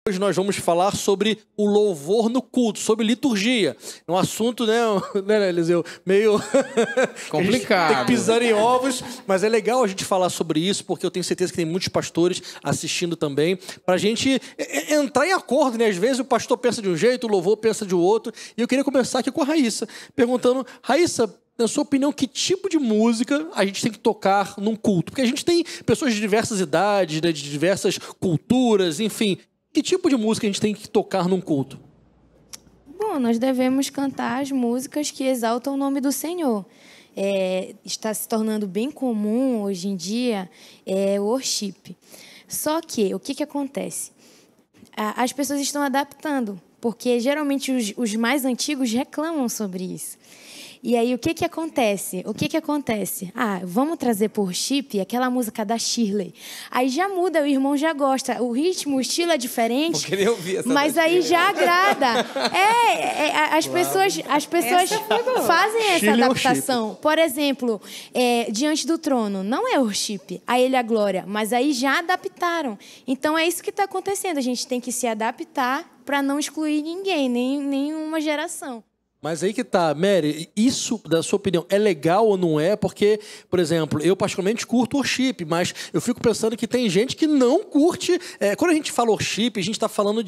Hoje nós vamos falar sobre o louvor no culto, sobre liturgia. É um assunto, né, Eliseu, meio complicado. Tem que pisar em ovos, mas é legal a gente falar sobre isso, porque eu tenho certeza que tem muitos pastores assistindo também, para a gente entrar em acordo, né? Às vezes o pastor pensa de um jeito, o louvor pensa de outro. E eu queria começar aqui com a Raíssa, perguntando, Raíssa, na sua opinião, que tipo de música a gente tem que tocar num culto? Porque a gente tem pessoas de diversas idades, né, de diversas culturas, enfim. Que tipo de música a gente tem que tocar num culto? Bom, nós devemos cantar as músicas que exaltam o nome do Senhor. Está se tornando bem comum hoje em dia o worship. Só que, o que acontece? As pessoas estão adaptando, porque geralmente os mais antigos reclamam sobre isso. E aí, o que acontece? Vamos trazer por worship aquela música da Shirley. Aí já muda, o irmão já gosta. O ritmo, o estilo é diferente. Vou querer ouvir essa mas aí já agrada. As pessoas fazem essa adaptação. Por exemplo, Diante do Trono, não é worship, a Ele a Glória, mas aí já adaptaram. Então é isso que está acontecendo. A gente tem que se adaptar para não excluir ninguém, nenhuma geração. Mas aí que tá, Mary, isso, da sua opinião, é legal ou não é? Porque, por exemplo, eu particularmente curto worship, mas eu fico pensando que tem gente que não curte. Quando a gente fala worship, a gente está falando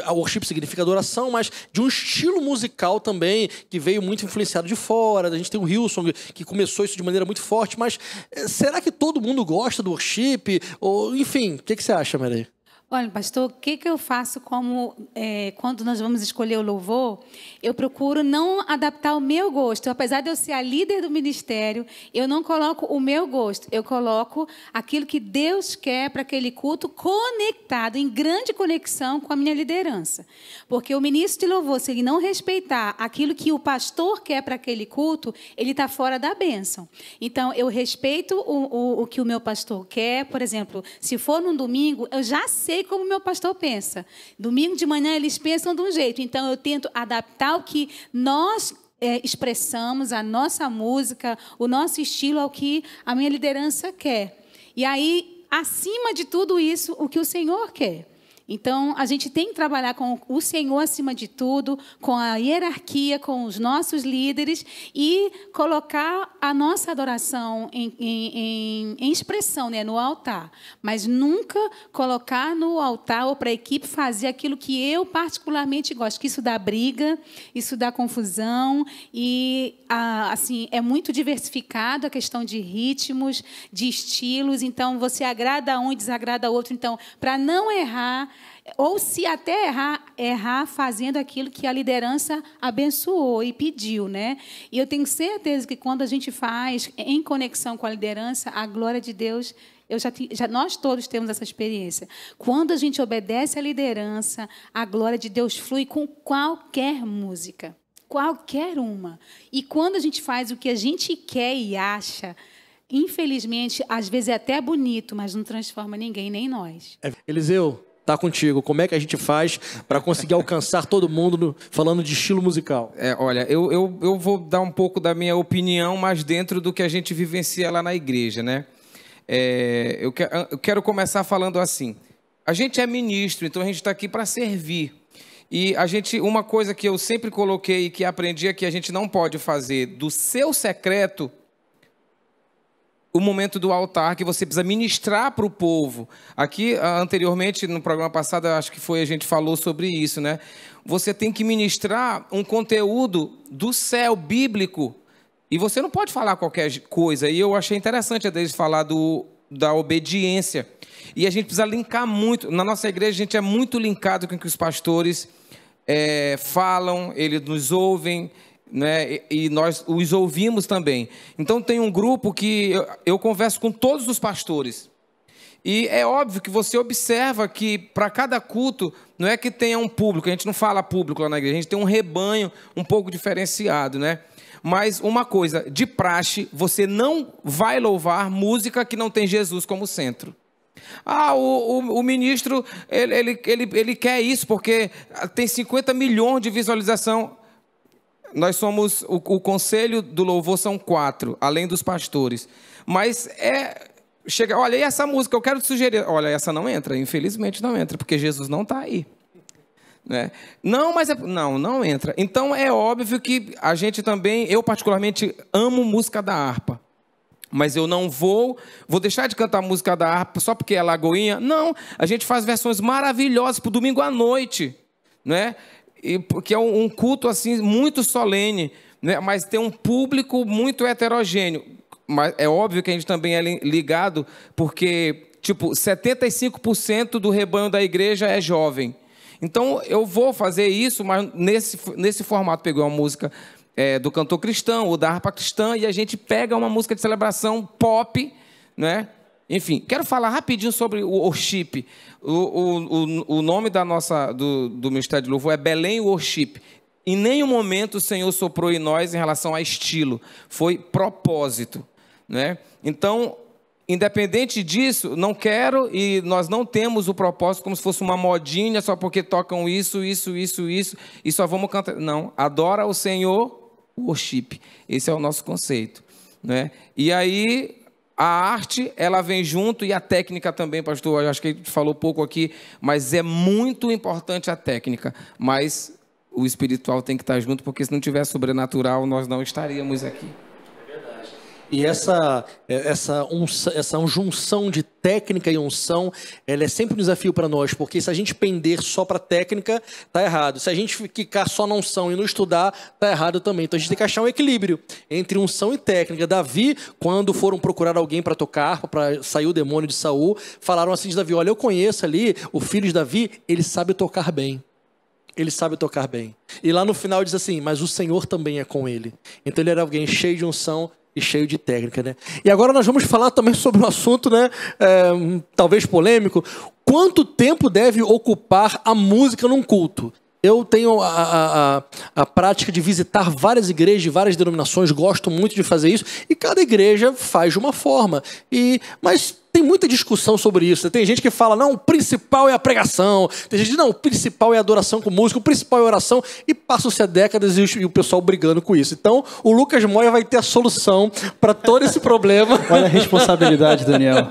worship significa adoração, mas de um estilo musical também, que veio muito influenciado de fora. A gente tem o Hillsong, que começou isso de maneira muito forte, mas será que todo mundo gosta do worship? Ou, enfim, o que você acha, Mary? Olha, pastor, o que eu faço quando nós vamos escolher o louvor? Eu procuro não adaptar o meu gosto. Apesar de eu ser a líder do ministério, eu não coloco o meu gosto. Eu coloco aquilo que Deus quer para aquele culto conectado, em grande conexão com a minha liderança. Porque o ministro de louvor, se ele não respeitar aquilo que o pastor quer para aquele culto, ele está fora da bênção. Então, eu respeito o que o meu pastor quer. Por exemplo, se for num domingo, eu já sei como o meu pastor pensa. Domingo de manhã eles pensam de um jeito. Então, eu tento adaptar o que nós expressamos, a nossa música, o nosso estilo ao que a minha liderança quer. E aí, acima de tudo isso, o que o Senhor quer. Então, a gente tem que trabalhar com o Senhor acima de tudo, com a hierarquia, com os nossos líderes e colocar a nossa adoração em expressão, né, no altar. Mas nunca colocar no altar ou para a equipe fazer aquilo que eu particularmente gosto, que isso dá briga, isso dá confusão e, assim, é muito diversificado a questão de ritmos, de estilos. Então, você agrada um e desagrada outro. Então, para não errar, ou se até errar fazendo aquilo que a liderança abençoou e pediu, né? E eu tenho certeza que quando a gente faz em conexão com a liderança, a glória de Deus, nós todos temos essa experiência. Quando a gente obedece à liderança, a glória de Deus flui com qualquer música, qualquer uma. E quando a gente faz o que a gente quer e acha, infelizmente, às vezes é até bonito, mas não transforma ninguém, nem nós. Eliseu, tá contigo. Como é que a gente faz para conseguir alcançar todo mundo falando de estilo musical? Olha, eu vou dar um pouco da minha opinião, mas dentro do que a gente vivencia lá na igreja, né? Eu quero começar falando assim. A gente é ministro, então a gente está aqui para servir. E uma coisa que eu sempre coloquei e que aprendi é que a gente não pode fazer do seu secreto o momento do altar, que você precisa ministrar para o povo. Aqui, anteriormente, no programa passado, acho que a gente falou sobre isso, né? Você tem que ministrar um conteúdo do céu, bíblico, e você não pode falar qualquer coisa. E eu achei interessante a deles falar da obediência. E a gente precisa linkar muito. Na nossa igreja, a gente é muito linkado com o que os pastores falam, eles nos ouvem, né? E nós os ouvimos também. Então tem um grupo que eu converso com todos os pastores. E é óbvio que você observa que para cada culto não é que tenha um público, a gente não fala público lá na igreja, a gente tem um rebanho um pouco diferenciado, né? Mas uma coisa, de praxe, você não vai louvar música que não tem Jesus como centro. O ministro, ele quer isso porque tem 50 milhões de visualização. Nós somos, o conselho do louvor são 4, além dos pastores. Mas chega, olha, e essa música, eu quero te sugerir. Olha, essa não entra, infelizmente não entra, porque Jesus não está aí. Né? Não, mas não entra. Então é óbvio que a gente também, eu particularmente amo música da harpa, mas eu não vou deixar de cantar música da harpa só porque é Lagoinha. Não, a gente faz versões maravilhosas para o domingo à noite, né? Que é um culto assim muito solene, né? Mas tem um público muito heterogêneo. Mas é óbvio que a gente também é ligado, porque tipo 75% do rebanho da igreja é jovem. Então, eu vou fazer isso, mas nesse formato. Peguei uma música do cantor cristão, ou da harpa cristã, e a gente pega uma música de celebração pop, né? Enfim, quero falar rapidinho sobre o worship. O nome do Ministério de Louvor é Belém Worship. Em nenhum momento o Senhor soprou em nós em relação a estilo. Foi propósito, né? Então, independente disso, não quero, e nós não temos o propósito como se fosse uma modinha, só porque tocam isso, e só vamos cantar. Não, adora o Senhor, worship. Esse é o nosso conceito, né? E aí, a arte, ela vem junto, e a técnica também, pastor, eu acho que a gente falou pouco aqui, mas é muito importante a técnica, mas o espiritual tem que estar junto, porque se não tiver sobrenatural, nós não estaríamos aqui. E essa junção de técnica e unção, ela é sempre um desafio para nós, porque se a gente pender só para técnica, tá errado. Se a gente ficar só na unção e não estudar, tá errado também. Então a gente tem que achar um equilíbrio entre unção e técnica. Davi, quando foram procurar alguém para tocar harpa, para sair o demônio de Saul, falaram assim de Davi: olha, eu conheço ali o filho de Davi, ele sabe tocar bem. Ele sabe tocar bem. E lá no final diz assim: mas o Senhor também é com ele. Então ele era alguém cheio de unção e cheio de técnica, né? E agora nós vamos falar também sobre um assunto, né? Talvez polêmico. Quanto tempo deve ocupar a música num culto? Eu tenho a prática de visitar várias igrejas de várias denominações, gosto muito de fazer isso, e cada igreja faz de uma forma. Mas tem muita discussão sobre isso. Tem gente que fala: não, o principal é a pregação. Tem gente que diz: não, o principal é a adoração com música, o principal é a oração. E passam-se décadas e o pessoal brigando com isso. Então, o Lucas Moya vai ter a solução para todo esse problema. Olha a responsabilidade, Daniel.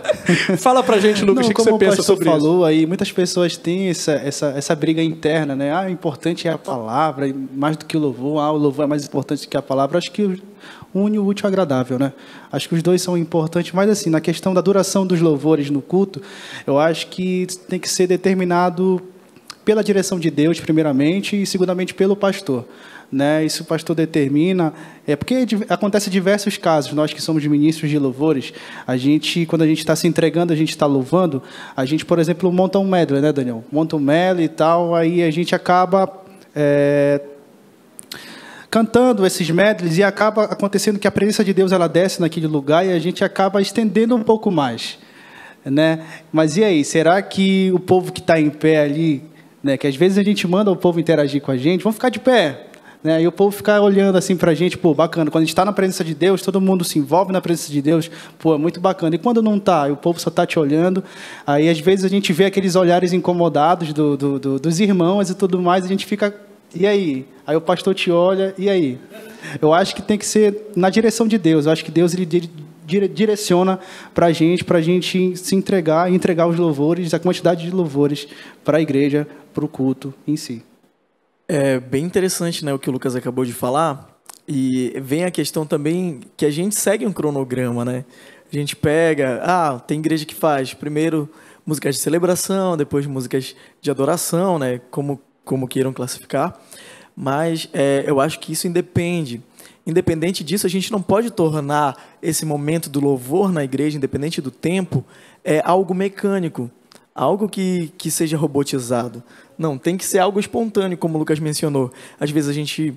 Fala pra gente, Lucas, o que você pensa sobre isso. Como o pastor falou aí, muitas pessoas têm essa briga interna, né? O importante é a palavra, mais do que o louvor. O louvor é mais importante que a palavra. Acho que une o útil ao agradável, né? Acho que os dois são importantes, mas assim, na questão da duração dos louvores no culto, eu acho que tem que ser determinado pela direção de Deus, primeiramente, e segundamente pelo pastor, né? Isso o pastor determina, porque acontece diversos casos. Nós que somos ministros de louvores, quando a gente está se entregando, a gente está louvando, a gente, por exemplo, monta um medley, né, Daniel? Monta um medley e tal, aí a gente acaba cantando esses medleys, e acaba acontecendo que a presença de Deus ela desce naquele lugar e a gente acaba estendendo um pouco mais, né? Mas e aí, será que o povo que está em pé ali, né, que às vezes a gente manda o povo interagir com a gente, vamos ficar de pé, né? E o povo ficar olhando assim para a gente, pô, bacana. Quando a gente está na presença de Deus, todo mundo se envolve na presença de Deus, pô, é muito bacana. E quando não está, o povo só está te olhando, aí às vezes a gente vê aqueles olhares incomodados dos irmãos e tudo mais, a gente fica: e aí? Aí o pastor te olha, e aí? Eu acho que tem que ser na direção de Deus. Eu acho que Deus ele direciona para a gente se entregar e entregar os louvores, a quantidade de louvores para a igreja, para o culto em si. É bem interessante, né, o que o Lucas acabou de falar. E vem a questão também que a gente segue um cronograma, né? A gente pega... tem igreja que faz primeiro músicas de celebração, depois músicas de adoração, né? Como queiram classificar, mas eu acho que isso independente disso, a gente não pode tornar esse momento do louvor na igreja, independente do tempo, algo mecânico, algo que seja robotizado. Não, tem que ser algo espontâneo, como o Lucas mencionou. Às vezes a gente...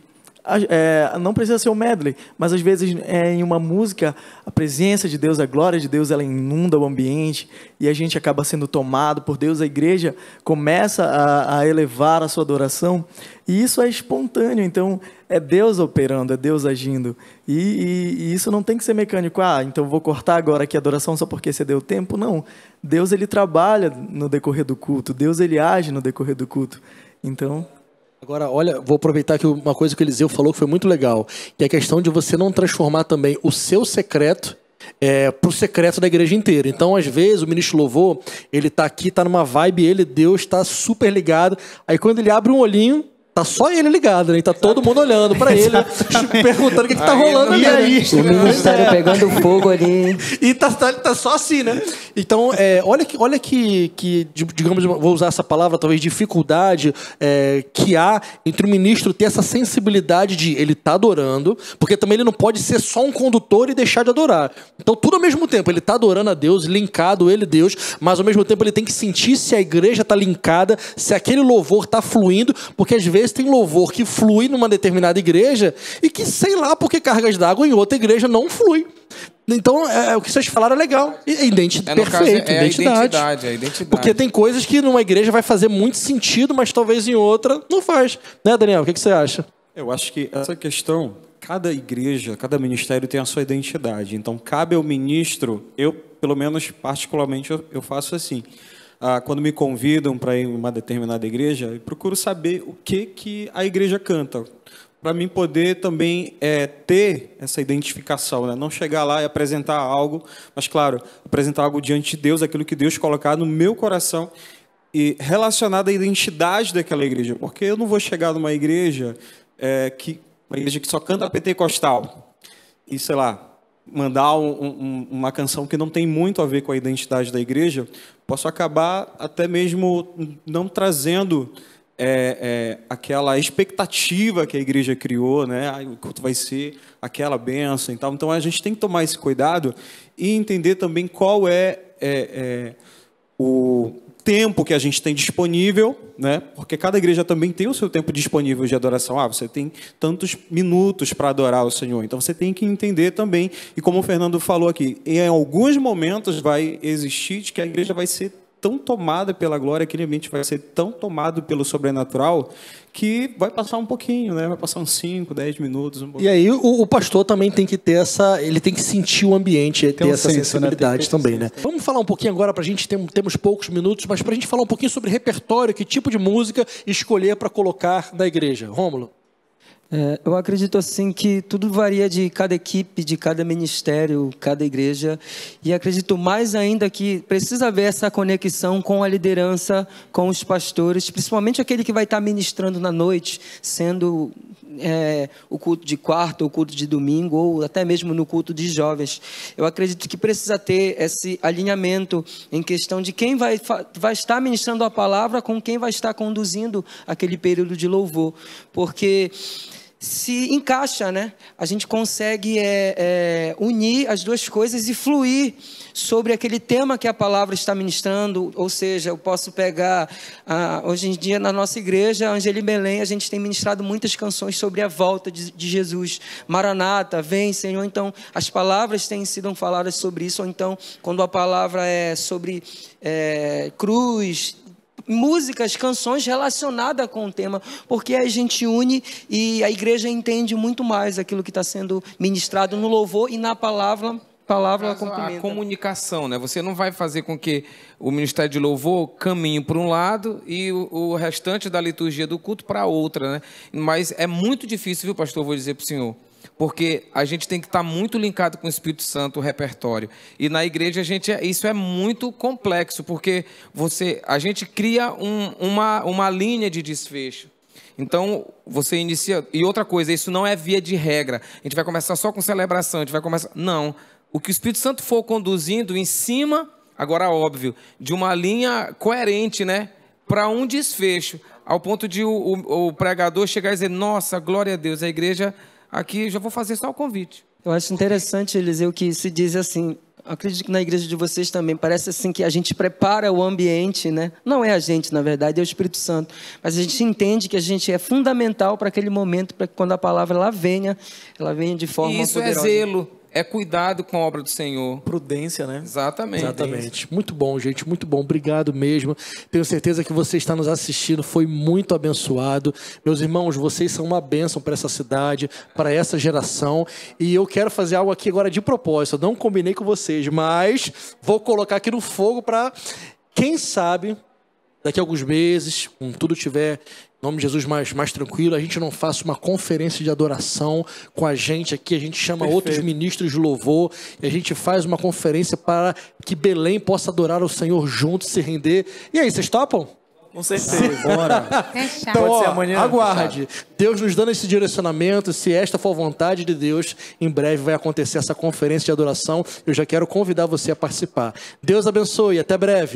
não precisa ser um medley, mas às vezes em uma música a presença de Deus, a glória de Deus, ela inunda o ambiente e a gente acaba sendo tomado por Deus. A igreja começa a elevar a sua adoração e isso é espontâneo. Então é Deus operando, é Deus agindo e isso não tem que ser mecânico. Então vou cortar agora aqui a adoração só porque você deu tempo. Não, Deus ele trabalha no decorrer do culto, Deus ele age no decorrer do culto. Então... Agora, olha, vou aproveitar que uma coisa que o Eliseu falou que foi muito legal, que é a questão de você não transformar também o seu secreto pro secreto da igreja inteira. Então, às vezes, o ministro louvor, ele tá aqui, tá numa vibe, Deus tá super ligado. Aí, quando ele abre um olhinho, tá só ele ligado, né? E tá todo mundo olhando pra ele, perguntando o que tá rolando ali. O ministério pegando fogo ali. E tá só assim, né? Então, olha que, digamos, vou usar essa palavra, talvez, dificuldade que há entre o ministro ter essa sensibilidade de ele tá adorando, porque também ele não pode ser só um condutor e deixar de adorar. Então, tudo ao mesmo tempo, ele tá adorando a Deus, linkado ele, Deus, mas ao mesmo tempo ele tem que sentir se a igreja tá linkada, se aquele louvor tá fluindo, porque às vezes tem louvor que flui numa determinada igreja e que, sei lá, porque cargas d'água em outra igreja não flui. Então, o que vocês falaram é legal. Perfeito, identidade. A identidade. Porque tem coisas que numa igreja vai fazer muito sentido, mas talvez em outra não faz. Né, Daniel? O que você acha? Eu acho que essa questão, cada igreja, cada ministério tem a sua identidade. Então, cabe ao ministro, eu, pelo menos particularmente, eu faço assim. Quando me convidam para ir em uma determinada igreja, eu procuro saber o que a igreja canta, para mim poder também ter essa identificação, né? Não chegar lá e apresentar algo, mas, claro, apresentar algo diante de Deus, aquilo que Deus colocar no meu coração e relacionado à identidade daquela igreja, porque eu não vou chegar numa igreja uma igreja que só canta pentecostal e, sei lá, mandar uma canção que não tem muito a ver com a identidade da igreja, posso acabar até mesmo não trazendo aquela expectativa que a igreja criou, né? O culto vai ser aquela bênção e tal. Então, a gente tem que tomar esse cuidado e entender também qual é o tempo que a gente tem disponível, né? Porque cada igreja também tem o seu tempo disponível de adoração. Você tem tantos minutos para adorar o Senhor. Então, você tem que entender também. E como o Fernando falou aqui, em alguns momentos vai existir de que a igreja vai ser tão tomada pela glória, aquele ambiente vai ser tão tomado pelo sobrenatural, que vai passar um pouquinho, né? Vai passar uns 5, 10 minutos. E aí o pastor também tem que ter ele tem que sentir o ambiente, ter essa sensibilidade, né? Também, né? Vamos falar um pouquinho agora, pra gente, temos poucos minutos, mas pra gente falar um pouquinho sobre repertório, que tipo de música escolher para colocar na igreja. Rômulo? Eu acredito assim que tudo varia de cada equipe, de cada ministério, cada igreja, e acredito mais ainda que precisa haver essa conexão com a liderança, com os pastores, principalmente aquele que vai estar ministrando na noite, sendo o culto de quarta, o culto de domingo, ou até mesmo no culto de jovens. Eu acredito que precisa ter esse alinhamento em questão de quem vai estar ministrando a palavra com quem vai estar conduzindo aquele período de louvor, porque se encaixa, né? A gente consegue unir as duas coisas e fluir sobre aquele tema que a palavra está ministrando. Ou seja, eu posso pegar, hoje em dia na nossa igreja, Angeli Belém, a gente tem ministrado muitas canções sobre a volta de Jesus. Maranata, vem Senhor. Então, as palavras têm sido faladas sobre isso. Ou então, quando a palavra é sobre cruz, músicas, canções relacionadas com o tema, porque a gente une e a igreja entende muito mais aquilo que está sendo ministrado no louvor e na palavra complementa. A comunicação, né? Você não vai fazer com que o ministério de louvor caminhe para um lado e o restante da liturgia do culto para outra, né? Mas é muito difícil, viu, pastor? Vou dizer para o senhor. Porque a gente tem que estar muito linkado com o Espírito Santo, o repertório. E na igreja isso é muito complexo, porque a gente cria uma linha de desfecho. Então, você inicia... E outra coisa, isso não é via de regra. A gente vai começar só com celebração, a gente vai começar... Não. O que o Espírito Santo for conduzindo em cima, agora óbvio, de uma linha coerente, né? Para um desfecho. Ao ponto de o pregador chegar e dizer, nossa, glória a Deus, a igreja... Aqui já vou fazer só o convite. Eu acho interessante, Eliseu, que se diz assim, acredito que na igreja de vocês também, parece assim que a gente prepara o ambiente, né? Não é a gente, na verdade, é o Espírito Santo. Mas a gente entende que a gente é fundamental para aquele momento, para que quando a palavra ela venha de forma e isso poderosa. É zelo. É cuidado com a obra do Senhor. Prudência, né? Exatamente. Muito bom, gente. Muito bom. Obrigado mesmo. Tenho certeza que você está nos assistindo. Foi muito abençoado. Meus irmãos, vocês são uma bênção para essa cidade, para essa geração. E eu quero fazer algo aqui agora de propósito. Eu não combinei com vocês, mas vou colocar aqui no fogo para, quem sabe, daqui a alguns meses, quando tudo tiver, em nome de Jesus, mais tranquilo, a gente não faça uma conferência de adoração com a gente aqui, a gente chama outros ministros de louvor, e a gente faz uma conferência para que Belém possa adorar o Senhor junto, se render. E aí, vocês topam? Com certeza. Bora. Fechado. Então, Pode ser ó, amanhã, aguarde. Deus nos dando esse direcionamento, se esta for a vontade de Deus, em breve vai acontecer essa conferência de adoração. Eu já quero convidar você a participar. Deus abençoe, até breve.